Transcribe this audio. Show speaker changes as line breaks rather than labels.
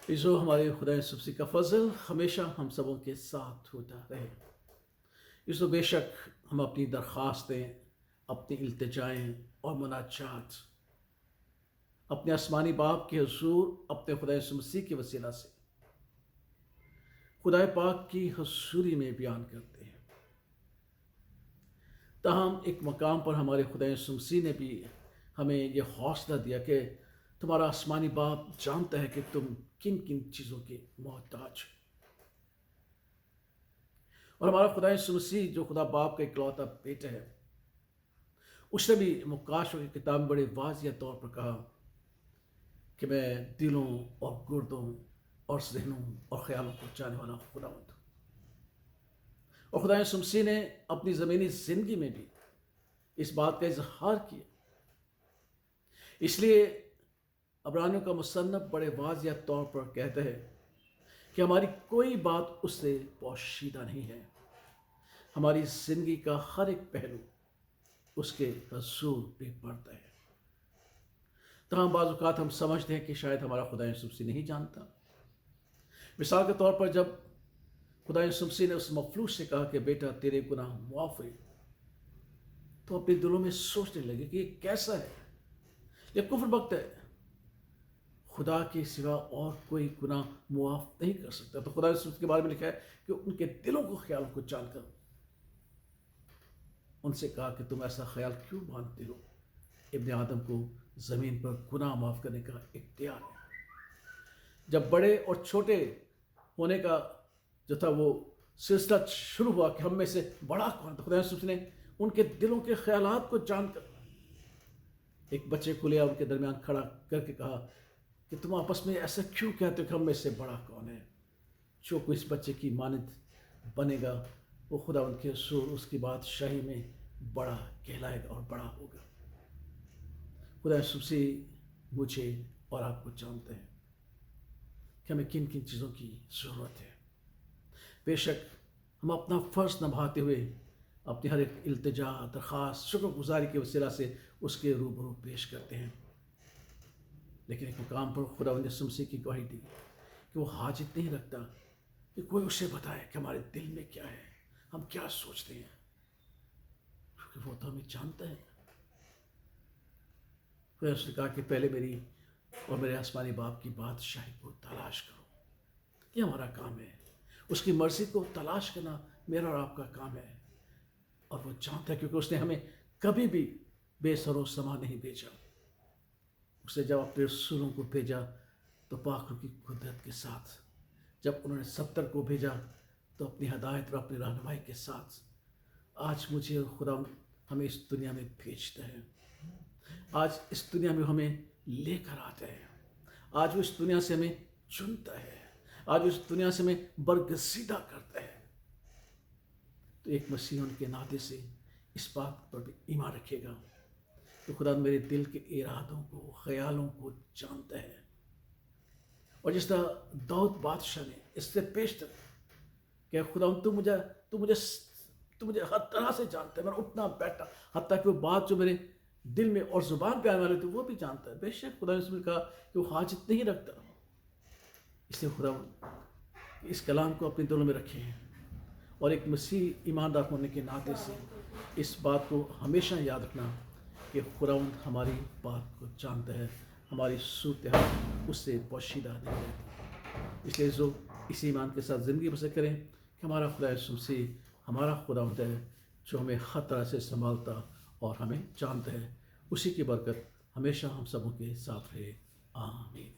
जो हमारे खुदा सबसी का फजल हमेशा हम सबों के साथ होता रहे। इसो बेशक हम अपनी दरख्वास्तें, अपनी इल्तिजाएँ और मुनाजात अपने आसमानी बाप के हुज़ूर अपने खुदा मसीह के वसीला से खुदा पाक की हज़ूरी में बयान करते हैं। ताहम एक मकाम पर हमारे खुदा मसीह ने भी हमें ये हौसला दिया कि तुम्हारा आसमानी बाप जानता है कि तुम किन किन चीज़ों के मोहताज हो। और हमारा खुदा मसीह जो खुदा बाप का इकलौता बेटा है, उसने भी मुकाशों की किताब में बड़े वाज़िह तौर पर कहा कि मैं दिलों और गुर्दों और जहनों और ख्यालों को चाहने वाला खुदावंद हूँ। और खुदा मसीह ने अपनी ज़मीनी ज़िंदगी में भी इस बात का इजहार किया। इसलिए अब्रानियों का मुसन्नफ बड़े वाज़िह तौर पर कहता है कि हमारी कोई बात उससे पोशीदा नहीं है। हमारी ज़िंदगी का हर एक पहलू उसके हुज़ूर पे पड़ता है। तमाम बाज़ औक़ात हम समझते हैं कि शायद हमारा खुदा मसीह नहीं जानता। मिसाल के तौर पर जब खुदा मसीह ने उस मफलूस से कहा कि बेटा तेरे गुनाह मुआफ़ हुए, तो अपने दिलों में सोचने लगे कि ये कैसा है, ये कुफ्र बख्त है, खुदा के सिवा और कोई गुनाह मुआफ़ नहीं कर सकता। तो खुदा के बारे में लिखा है कि उनके दिलों को ख्याल को जानकर उनसे कहा कि तुम ऐसा ख्याल क्यों मानते हो, इब्ने आदम को ज़मीन पर गुनाह माफ़ करने का इख्तियार है। जब बड़े और छोटे होने का जो था वो सिलसिला शुरू हुआ कि हम में से बड़ा कौन, तो खुदा ने उनके दिलों के ख्यालात को जानकर एक बच्चे को लिया, उनके दरमियान खड़ा करके कहा कि तुम आपस में ऐसा क्यों कहते हो कि हम में से बड़ा कौन है। जो कोई इस बच्चे की मानद बनेगा वो खुदा उनके हुज़ूर उसकी बादशाही में बड़ा कहलाएगा और बड़ा होगा। खुदा मसीह मुझे और आपको जानते हैं कि हमें किन किन चीज़ों की ज़रूरत है। बेशक हम अपना फ़र्ज़ निभाते हुए अपनी हर एक इल्तिजा, दरख्वास्त, शुक्रगुज़ारी के वसीला से उसके रूबरू पेश करते हैं। लेकिन एक मुकाम पर खुदा ने मसीह की गवाही दी कि वो हाजत नहीं रखता कि कोई उसे बताए कि हमारे दिल में क्या है, हम क्या सोचते हैं, क्योंकि वो तो हमें जानता है। फिर उसने कहा कि पहले मेरी और मेरे आसमानी बाप की बादशाही को तलाश करो। ये हमारा काम है। उसकी मर्ज़ी को तलाश करना मेरा और आपका काम है। और वो जानता है क्योंकि उसने हमें कभी भी बेसरो समा नहीं भेजा। उसने जब अपने रसूलों को भेजा तो पाक की कुदरत के साथ, जब उन्होंने 70 को भेजा तो अपनी हदायत और अपनी रहनुमाई के साथ। आज मुझे और खुदा हमें इस दुनिया में भेजता है। आज इस दुनिया में हमें लेकर आता है। आज वो इस दुनिया से हमें चुनता है। आज वो इस दुनिया से हमें बरगजीदा करता है। तो एक मसीह उनके नाते से इस बात पर भी ईमान रखेगा तो खुदा मेरे दिल के इरादों को, ख्यालों को जानता है। और जिस तरह दाऊद बादशाह ने इससे पेश कर कि खुदा तू मुझे हर तरह से जानता है, मेरा उठना बैठना, हत्ता कि वो बात जो मेरे दिल में और ज़ुबान पे आने वाली थी वो भी जानता है। बेशक खुदा ने कहा कि वो हाजत नहीं रखता। इसलिए खुदा इस कलाम को अपने दिलों में रखे हैं और एक मसीह ईमानदार होने के नाते से इस बात को हमेशा याद रखना कि खुदावंद हमारी बात को जानता है, हमारी सूरत हाल उससे पोशीदा नहीं रहती। इसलिए जो इसी ईमान के साथ ज़िंदगी बसर करें कि हमारा खुदा मसीह हमारा खुदावंद है जो हमें हर तरह से संभालता और हमें जानता है। उसी की बरकत हमेशा हम सबों के साथ रहे। आमीन।